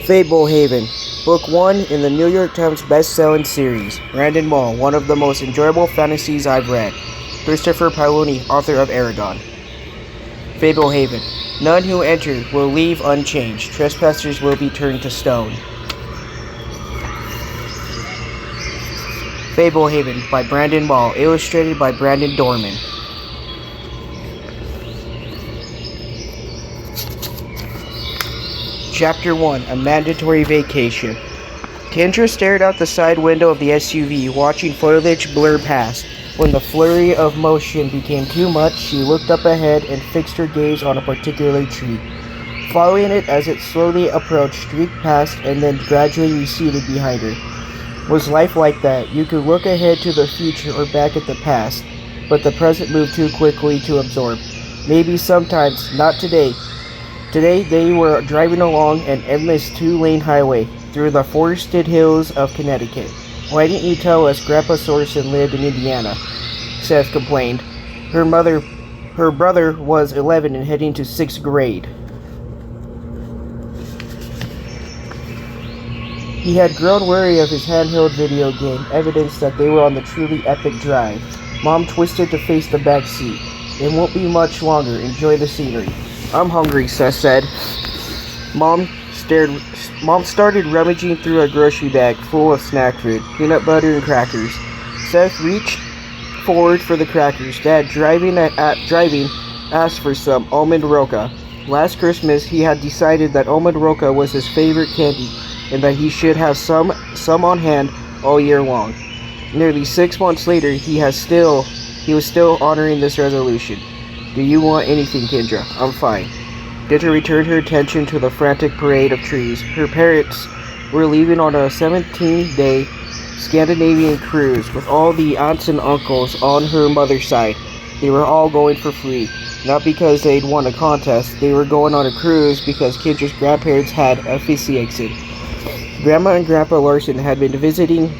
Fablehaven, Book 1 in the New York Times best-selling series. Brandon Mull, one of the most enjoyable fantasies I've read. Christopher Paolini, author of Aragon. Fablehaven, none who enter will leave unchanged. Trespassers will be turned to stone. Fablehaven by Brandon Mull, illustrated by Brandon Dorman. Chapter-1, A Mandatory Vacation. Kendra stared out the side window of the SUV, watching foliage blur past. When the flurry of motion became too much, she looked up ahead and fixed her gaze on a particular tree. Following it as it slowly approached, streaked past, and then gradually receded behind her. Was life like that? You could look ahead to the future or back at the past, but the present moved too quickly to absorb. Maybe sometimes, not today. Today they were driving along an endless two-lane highway through the forested hills of Connecticut. "Why didn't you tell us Grandpa Sorson lived in Indiana?" Seth complained. Her brother was 11 and heading to 6th grade. He had grown wary of his handheld video game, evidence that they were on the truly epic drive. Mom twisted to face the back seat. "It won't be much longer. Enjoy the scenery." "I'm hungry," Seth said. Mom started rummaging through a grocery bag full of snack food, peanut butter and crackers. Seth reached forward for the crackers. Dad, driving, asked for some almond roca. Last Christmas, he had decided that almond roca was his favorite candy and that he should have some on hand all year long. Nearly 6 months later, he was still honoring this resolution. "Do you want anything, Kendra?" "I'm fine." Kendra returned her attention to the frantic parade of trees. Her parents were leaving on a 17-day Scandinavian cruise with all the aunts and uncles on her mother's side. They were all going for free, not because they'd won a contest. They were going on a cruise because Kendra's grandparents had officiated. Grandma and Grandpa Larson had been visiting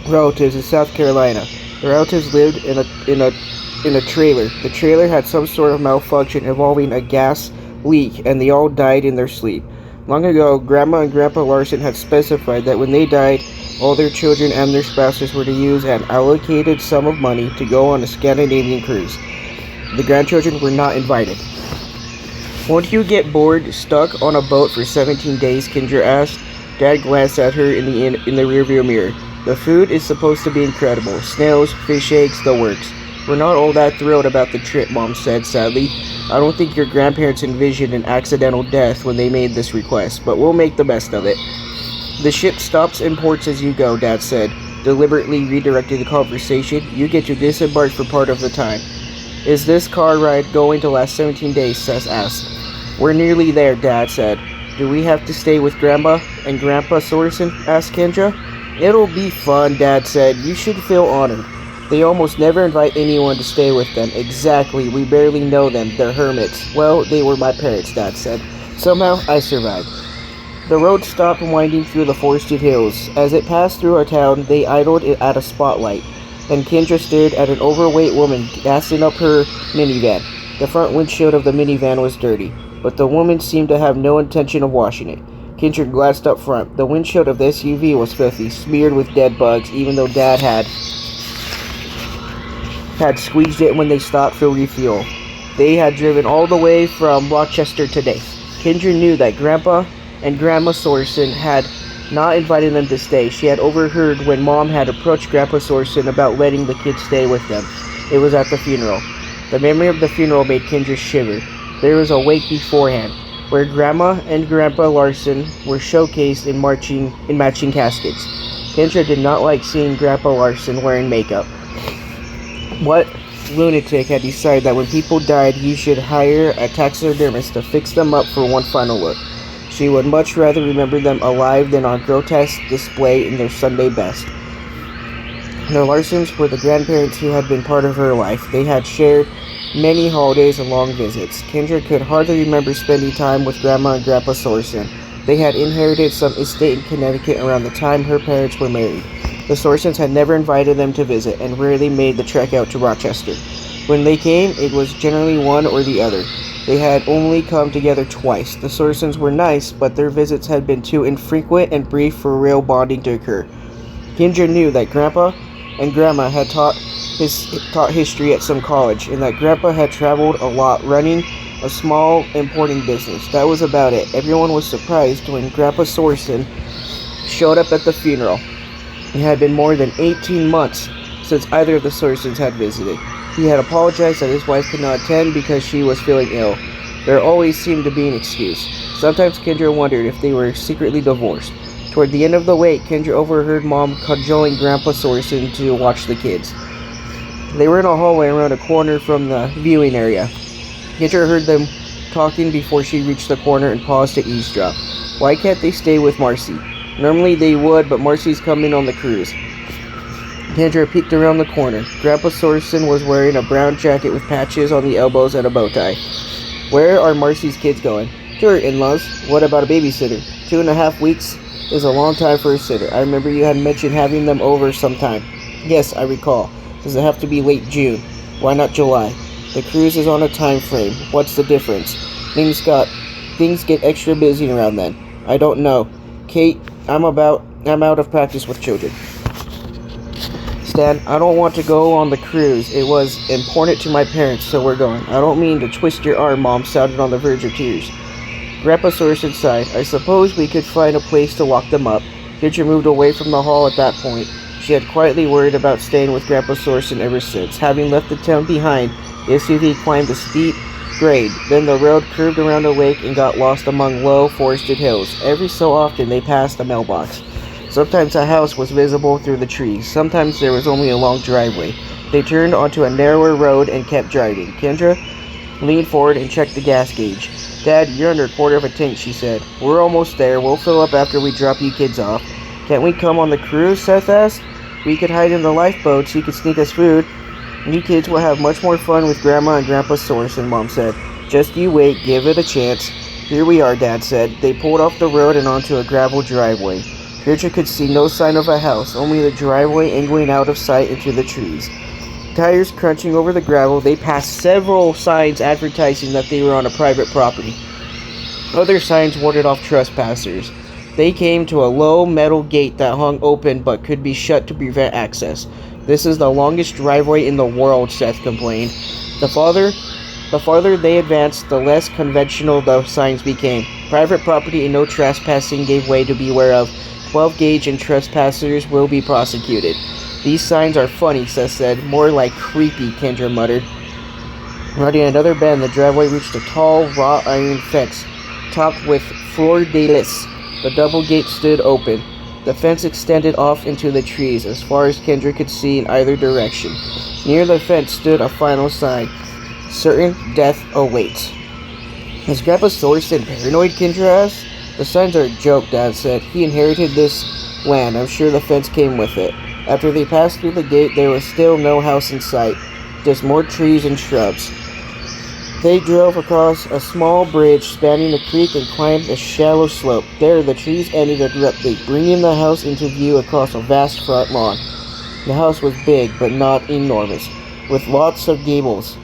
relatives in South Carolina. The relatives lived in a trailer. The trailer had some sort of malfunction involving a gas leak, and they all died in their sleep. Long ago, Grandma and Grandpa Larson had specified that when they died, all their children and their spouses were to use an allocated sum of money to go on a Scandinavian cruise. The grandchildren were not invited. "Won't you get bored, stuck on a boat for 17 days, Kendra asked. Dad glanced at her in the rearview mirror. "The food is supposed to be incredible. Snails, fish eggs, the works. We're not all that thrilled about the trip," Mom said sadly. "I don't think your grandparents envisioned an accidental death when they made this request, but we'll make the best of it." "The ship stops and ports as you go," Dad said, deliberately redirecting the conversation. "You get to disembark for part of the time." "Is this car ride going to last 17 days, Seth asked. "We're nearly there," Dad said. "Do we have to stay with Grandma and Grandpa Sorson?" asked Kendra. "It'll be fun," Dad said. "You should feel honored. They almost never invite anyone to stay with them." "Exactly, we barely know them. They're hermits." "Well, they were my parents," Dad said. "Somehow, I survived." The road stopped winding through the forested hills. As it passed through a town, they idled at a spotlight, and Kendra stared at an overweight woman gassing up her minivan. The front windshield of the minivan was dirty, but the woman seemed to have no intention of washing it. Kendra glanced up front. The windshield of the SUV was filthy, smeared with dead bugs, even though Dad had squeezed it when they stopped for refuel. They had driven all the way from Rochester today. Kendra knew that Grandpa and Grandma Sorson had not invited them to stay. She had overheard when Mom had approached Grandpa Sorson about letting the kids stay with them. It was at the funeral. The memory of the funeral made Kendra shiver. There was a wake beforehand, where Grandma and Grandpa Larson were showcased in matching caskets. Kendra did not like seeing Grandpa Larson wearing makeup. What lunatic had decided that when people died, you should hire a taxidermist to fix them up for one final look? She would much rather remember them alive than on grotesque display in their Sunday best. The Larsons were the grandparents who had been part of her life. They had shared many holidays and long visits. Kendra could hardly remember spending time with Grandma and Grandpa Sorson. They had inherited some estate in Connecticut around the time her parents were married. The Sorsons had never invited them to visit and rarely made the trek out to Rochester. When they came, it was generally one or the other. They had only come together twice. The Sorsons were nice, but their visits had been too infrequent and brief for real bonding to occur. Kendra knew that Grandpa and Grandma had taught history at some college, and that Grandpa had traveled a lot running a small importing business. That was about it. Everyone was surprised when Grandpa Sorson showed up at the funeral. It had been more than 18 months since either of the Sorsons had visited. He had apologized that his wife could not attend because she was feeling ill. There always seemed to be an excuse. Sometimes Kendra wondered if they were secretly divorced. Toward the end of the wake, Kendra overheard Mom cajoling Grandpa Sorson to watch the kids. They were in a hallway around a corner from the viewing area. Kendra heard them talking before she reached the corner and paused to eavesdrop. Why can't they stay with Marcy? Normally they would, but Marcy's coming on the cruise. Kendra peeked around the corner. Grandpa Sorson was wearing a brown jacket with patches on the elbows and a bow tie. Where are Marcy's kids going? To her in-laws. What about a babysitter? 2.5 weeks is a long time for a sitter. I remember you had mentioned having them over sometime. Yes, I recall. Does it have to be late June? Why not July? The cruise is on a time frame. What's the difference? Things get extra busy around then. I don't know. Kate, I'm out of practice with children. Stan, I don't want to go on the cruise. It was important to my parents, so we're going. I don't mean to twist your arm, Mom sounded on the verge of tears. Grandpa Sorson sighed. I suppose we could find a place to lock them up. Kendra moved away from the hall at that point. She had quietly worried about staying with Grandpa Sorson ever since. Having left the town behind, the SUV climbed a steep grade. Then the road curved around a lake and got lost among low, forested hills. Every so often, they passed a mailbox. Sometimes a house was visible through the trees. Sometimes there was only a long driveway. They turned onto a narrower road and kept driving. Kendra leaned forward and checked the gas gauge. Dad, you're under a quarter of a tank, she said. We're almost there. We'll fill up after we drop you kids off. Can't we come on the cruise? Seth asked. We could hide in the lifeboat so you could sneak us food. You kids will have much more fun with Grandma and Grandpa Sorson, Mom said. Just you wait. Give it a chance. Here we are, Dad said. They pulled off the road and onto a gravel driveway. Kendra could see no sign of a house, only the driveway angling out of sight into the trees. Tires crunching over the gravel, they passed several signs advertising that they were on a private property. Other signs warded off trespassers. They came to a low metal gate that hung open but could be shut to prevent access. This is the longest driveway in the world, Seth complained. The farther they advanced, the less conventional the signs became. Private property and no trespassing gave way to beware of 12-gauge and trespassers will be prosecuted. These signs are funny, Seth said. More like creepy, Kendra muttered. Riding another bend, the driveway reached a tall, wrought iron fence, topped with fleur-de-lis. The double gate stood open. The fence extended off into the trees, as far as Kendra could see in either direction. Near the fence stood a final sign. Certain death awaits. Is Grandpa Sorson paranoid, Kendra asked. The signs are a joke, Dad said. He inherited this land. I'm sure the fence came with it. After they passed through the gate, there was still no house in sight, just more trees and shrubs. They drove across a small bridge spanning a creek and climbed a shallow slope. There, the trees ended abruptly, bringing the house into view across a vast front lawn. The house was big, but not enormous, with lots of gables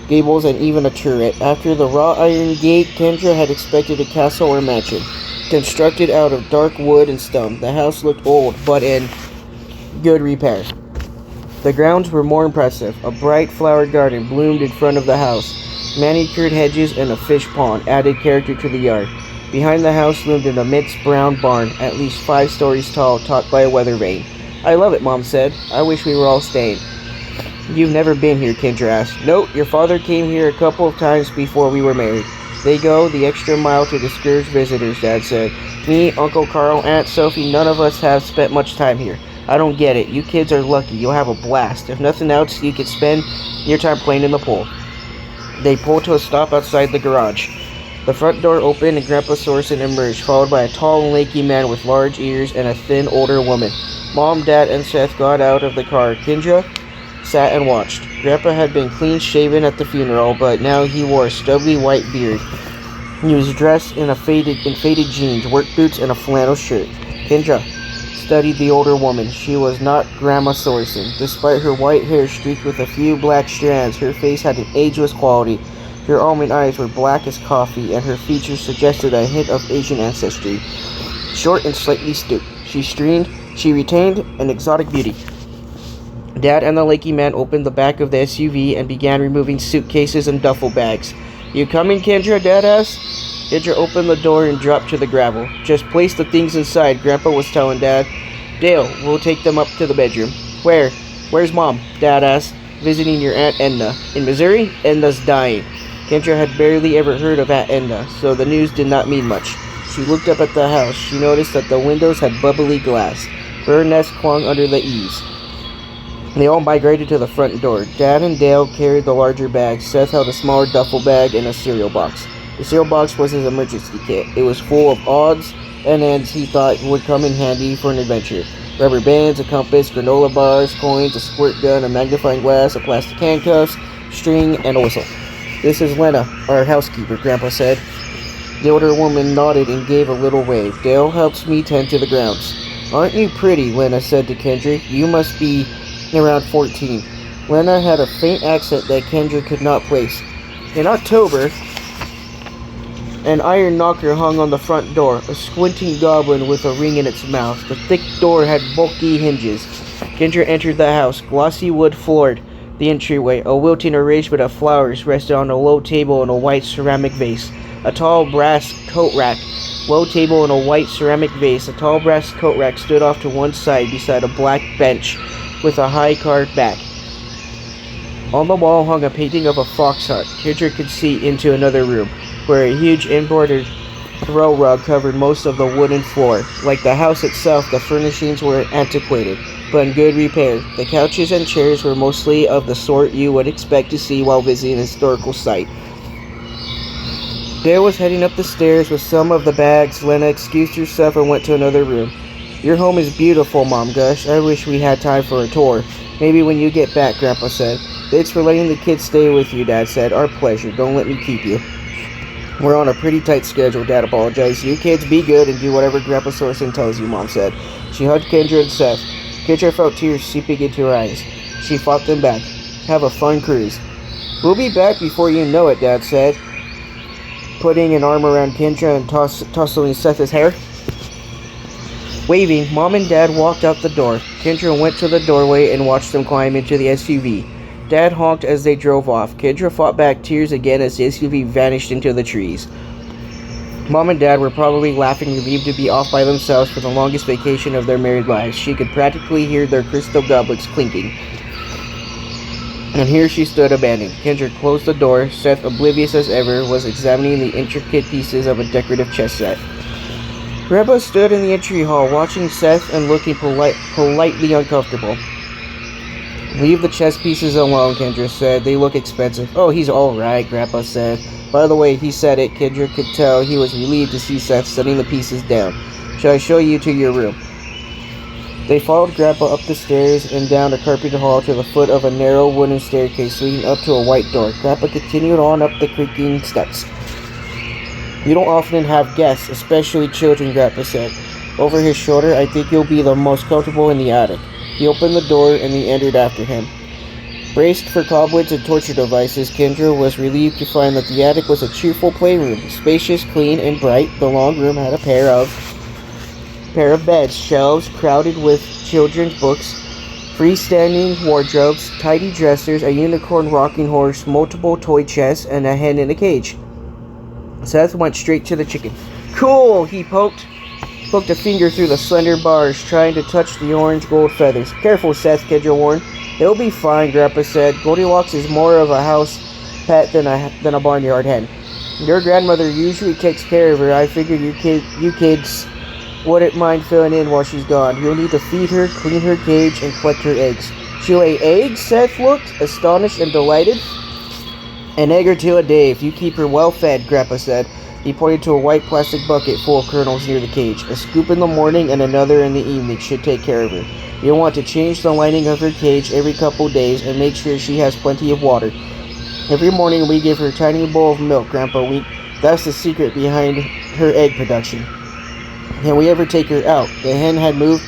and even a turret. After the wrought iron gate, Kendra had expected a castle or mansion, constructed out of dark wood and stone. The house looked old, but in good repair. The grounds were more impressive. A bright flower garden bloomed in front of the house. Manicured hedges and a fish pond added character to the yard. Behind the house loomed an immense brown barn, at least 5 stories tall, topped by a weather vane. I love it, Mom said. I wish we were all staying. You've never been here, Kendra asked. Nope, your father came here a couple of times before we were married. They go the extra mile to discourage visitors, Dad said. Me, Uncle Carl, Aunt Sophie, none of us have spent much time here. I don't get it. You kids are lucky. You'll have a blast. If nothing else, you could spend your time playing in the pool. They pulled to a stop outside the garage. The front door opened and Grandpa Sorson emerged, followed by a tall and lanky man with large ears and a thin, older woman. Mom, Dad, and Seth got out of the car. Kendra sat and watched. Grandpa had been clean-shaven at the funeral, but now he wore a stubbly white beard. He was dressed in faded jeans, work boots, and a flannel shirt. Kendra studied the older woman. She was not Grandma Sorson. Despite her white hair streaked with a few black strands, her face had an ageless quality. Her almond eyes were black as coffee, and her features suggested a hint of Asian ancestry. Short and slightly stooped, she retained an exotic beauty. Dad and the lanky man opened the back of the SUV and began removing suitcases and duffel bags. "You coming, Kendra?" Dad asked. Kendra opened the door and dropped to the gravel. "Just place the things inside," Grandpa was telling Dad. "Dale, we'll take them up to the bedroom." Where's Mom?" Dad asked. "Visiting your Aunt Edna." "In Missouri?" "Edna's dying." Kendra had barely ever heard of Aunt Edna, so the news did not mean much. She looked up at the house. She noticed that the windows had bubbly glass. Bird nests clung under the eaves. They all migrated to the front door. Dad and Dale carried the larger bags. Seth held a smaller duffel bag and a cereal box. The cereal box was his emergency kit. It was full of odds and ends he thought would come in handy for an adventure. Rubber bands, a compass, granola bars, coins, a squirt gun, a magnifying glass, a plastic handcuffs, string, and a whistle. "This is Lena, our housekeeper," Grandpa said. The older woman nodded and gave a little wave. "Dale helps me tend to the grounds." "Aren't you pretty?" Lena said to Kendra. "You must be around 14. Lena had a faint accent that Kendra could not place. In October, an iron knocker hung on the front door, a squinting goblin with a ring in its mouth. The thick door had bulky hinges. Kendra entered the house. Glossy wood floored the entryway. A wilting arrangement of flowers rested on a low table in a white ceramic vase. A tall brass coat rack. Low table in a white ceramic vase. A tall brass coat rack stood off to one side beside a black bench with a high carved back. On the wall hung a painting of a fox hunt. Kendra could see into another room, where a huge embroidered throw rug covered most of the wooden floor. Like the house itself, the furnishings were antiquated, but in good repair. The couches and chairs were mostly of the sort you would expect to see while visiting a historical site. Dale was heading up the stairs with some of the bags. Lena excused herself and went to another room. "Your home is beautiful, Mom gushed. I wish we had time for a tour." "Maybe when you get back," Grandpa said. "Thanks for letting the kids stay with you," Dad said. "Our pleasure. Don't let me keep you." "We're on a pretty tight schedule," Dad apologized. "You kids be good and do whatever Grandpa Sorsen tells you," Mom said. She hugged Kendra and Seth. Kendra felt tears seeping into her eyes. She fought them back. "Have a fun cruise." "We'll be back before you know it," Dad said, putting an arm around Kendra and tousling Seth's hair. Waving, Mom and Dad walked out the door. Kendra went to the doorway and watched them climb into the SUV. Dad honked as they drove off. Kendra fought back tears again as the SUV vanished into the trees. Mom and Dad were probably laughing, relieved to be off by themselves for the longest vacation of their married lives. She could practically hear their crystal goblets clinking. And here she stood abandoned. Kendra closed the door. Seth, oblivious as ever, was examining the intricate pieces of a decorative chess set. Grandpa stood in the entry hall, watching Seth and looking politely uncomfortable. "Leave the chess pieces alone," Kendra said. "They look expensive." "Oh, he's all right," Grandpa said. By the way, he said it. Kendra could tell he was relieved to see Seth setting the pieces down. "Shall I show you to your room?" They followed Grandpa up the stairs and down a carpeted hall to the foot of a narrow wooden staircase leading up to a white door. Grandpa continued on up the creaking steps. "You don't often have guests, especially children," Grandpa said. Over his shoulder, "I think you'll be the most comfortable in the attic." He opened the door and they entered after him. Braced for cobwebs and torture devices, Kendra was relieved to find that the attic was a cheerful playroom. Spacious, clean, and bright, the long room had a pair of beds, shelves crowded with children's books, freestanding wardrobes, tidy dressers, a unicorn rocking horse, multiple toy chests, and a hen in a cage. Seth went straight to the chicken. "Cool!" He poked a finger through the slender bars, trying to touch the orange gold feathers. "Careful, Seth," Kendra warned. "It'll be fine," Grandpa said. "Goldilocks is more of a house pet than a barnyard hen. Your grandmother usually takes care of her. I figured you kids wouldn't mind filling in while she's gone. You'll need to feed her, clean her cage, and collect her eggs." "She'll lay eggs?" Seth looked, astonished and delighted. "An egg or two a day if you keep her well fed," Grandpa said. He pointed to a white plastic bucket full of kernels near the cage. "A scoop in the morning and another in the evening should take care of her. You'll want to change the lining of her cage every couple days and make sure she has plenty of water. Every morning we give her a tiny bowl of milk," Grandpa winked. "That's the secret behind her egg production." "Can we ever take her out?" The hen had moved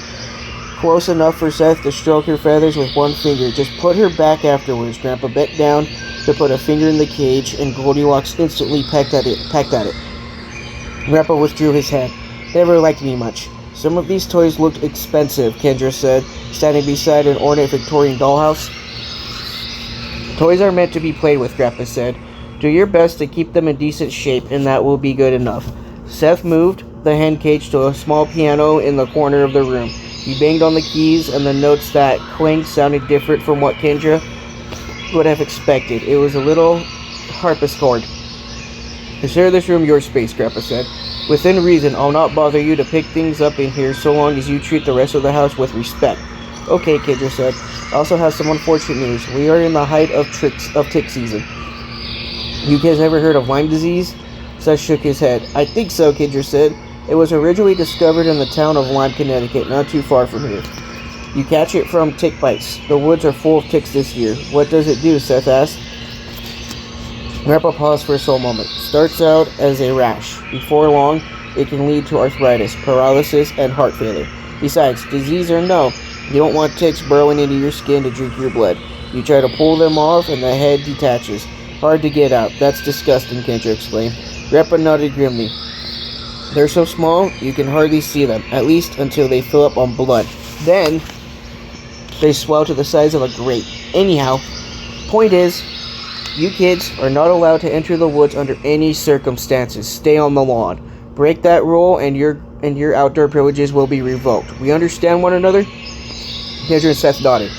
close enough for Seth to stroke her feathers with one finger. Just put her back afterwards. Grandpa bent down to put a finger in the cage, and Goldilocks instantly pecked at it. Grandpa withdrew his hand. Never liked me much. Some of these toys looked expensive, Kendra said, standing beside an ornate Victorian dollhouse. Toys are meant to be played with, Grandpa said. Do your best to keep them in decent shape, and that will be good enough. Seth moved the hand cage to a small piano in the corner of the room. He banged on the keys, and the notes that clanged sounded different from what Kendra would have expected. It was a little harpsichord. Consider this room your space, Grandpa said. Within reason, I'll not bother you to pick things up in here so long as you treat the rest of the house with respect. Okay, Kendra said. I also have some unfortunate news. We are in the height of tick season. You kids ever heard of Lyme disease? Seth shook his head. I think so, Kendra said. It was originally discovered in the town of Lyme, Connecticut, not too far from here. You catch it from tick bites. The woods are full of ticks this year. What does it do? Seth asked. Grandpa paused for a sole moment. Starts out as a rash. Before long, it can lead to arthritis, paralysis, and heart failure. Besides, disease or no, you don't want ticks burrowing into your skin to drink your blood. You try to pull them off, and the head detaches. Hard to get out. That's disgusting, Kendra explained. Grandpa nodded grimly. They're so small, you can hardly see them, at least until they fill up on blood. Then, they swell to the size of a grape. Anyhow, point is, you kids are not allowed to enter the woods under any circumstances. Stay on the lawn. Break that rule, and your outdoor privileges will be revoked. We understand one another? Kendra and Seth nodded.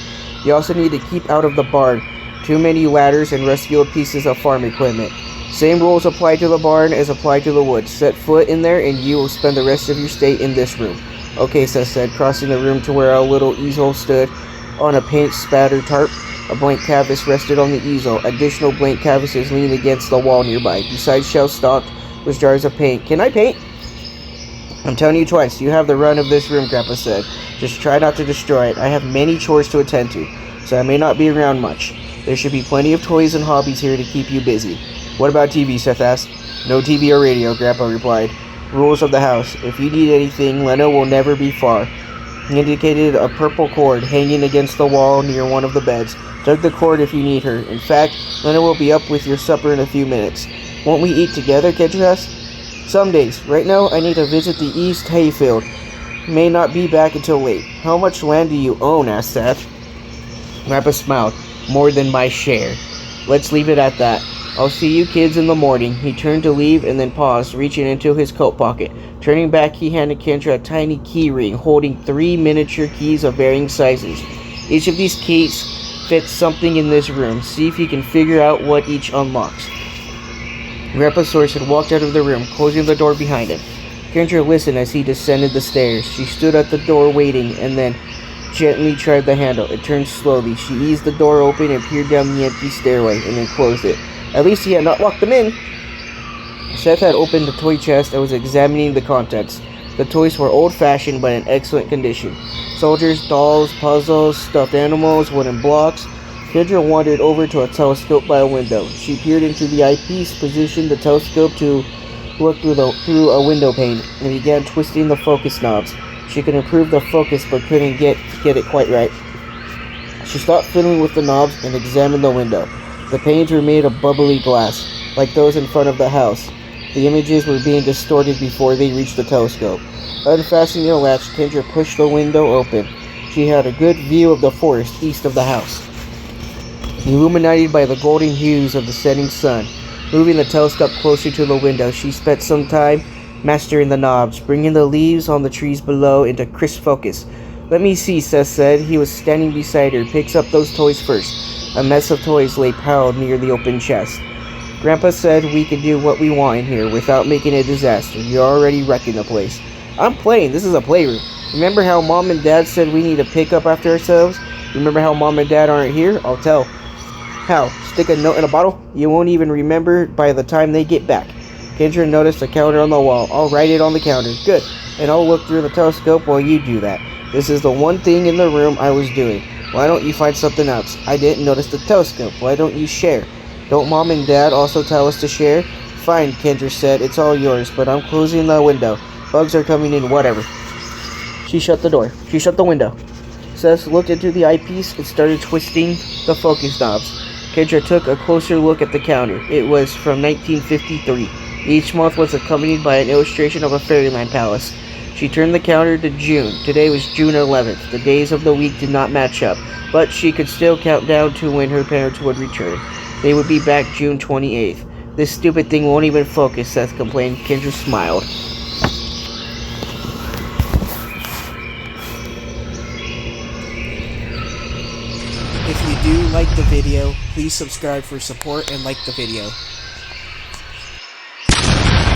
You also need to keep out of the barn. Too many ladders and rusty old pieces of farm equipment. Same rules apply to the barn as apply to the woods. Set foot in there and you will spend the rest of your stay in this room. Okay, Seth said, crossing the room to where a little easel stood on a paint-spattered tarp. A blank canvas rested on the easel. Additional blank canvases leaned against the wall nearby. Beside shelves stocked was jars of paint. Can I paint? I'm telling you twice, you have the run of this room, Grandpa said. Just try not to destroy it. I have many chores to attend to, so I may not be around much. There should be plenty of toys and hobbies here to keep you busy. What about TV? Seth asked. No TV or radio, Grandpa replied. Rules of the house. If you need anything, Lena will never be far. He indicated a purple cord hanging against the wall near one of the beds. Tug the cord if you need her. In fact, Lena will be up with your supper in a few minutes. Won't we eat together? Kendra asked. Some days. Right now, I need to visit the East Hayfield. May not be back until late. How much land do you own? Asked Seth. Grandpa smiled. More than my share. Let's leave it at that. I'll see you kids in the morning. He turned to leave and then paused, reaching into his coat pocket. Turning back, he handed Kendra a tiny key ring holding 3 miniature keys of varying sizes. Each of these keys fits something in this room. See if you can figure out what each unlocks. Grandpa Sorson walked out of the room, closing the door behind him. Kendra listened as he descended the stairs. She stood at the door waiting and then gently tried the handle. It turned slowly. She eased the door open and peered down the empty stairway and then closed it. At least he had not locked them in. Seth had opened the toy chest and was examining the contents. The toys were old-fashioned but in excellent condition. Soldiers, dolls, puzzles, stuffed animals, wooden blocks. Kendra wandered over to a telescope by a window. She peered into the eyepiece, positioned the telescope to look through a window pane, and began twisting the focus knobs. She could improve the focus but couldn't get it quite right. She stopped fiddling with the knobs and examined the window. The panes were made of bubbly glass, like those in front of the house. The images were being distorted before they reached the telescope. Unfastening the latch, Kendra pushed the window open. She had a good view of the forest east of the house, illuminated by the golden hues of the setting sun. Moving the telescope closer to the window, she spent some time mastering the knobs, bringing the leaves on the trees below into crisp focus. Let me see, Seth said. He was standing beside her. Picks up those toys first. A mess of toys lay piled near the open chest. Grandpa said we could do what we want in here without making a disaster. You're already wrecking the place. I'm playing. This is a playroom. Remember how Mom and Dad said we need to pick up after ourselves? Remember how Mom and Dad aren't here? I'll tell. How? Stick a note in a bottle? You won't even remember by the time they get back. Kendra noticed a calendar on the wall. I'll write it on the calendar. Good. And I'll look through the telescope while you do that. This is the one thing in the room I was doing. Why don't you find something else? I didn't notice the telescope. Why don't you share? Don't Mom and Dad also tell us to share? Fine, Kendra said. It's all yours, but I'm closing the window. Bugs are coming in, whatever. She shut the door. She shut the window. Seth looked into the eyepiece and started twisting the focus knobs. Kendra took a closer look at the counter. It was from 1953. Each month was accompanied by an illustration of a fairyland palace. She turned the counter to June. Today was June 11th. The days of the week did not match up, but she could still count down to when her parents would return. They would be back June 28th. This stupid thing won't even focus, Seth complained. Kendra smiled. If you do like the video, please subscribe for support and like the video.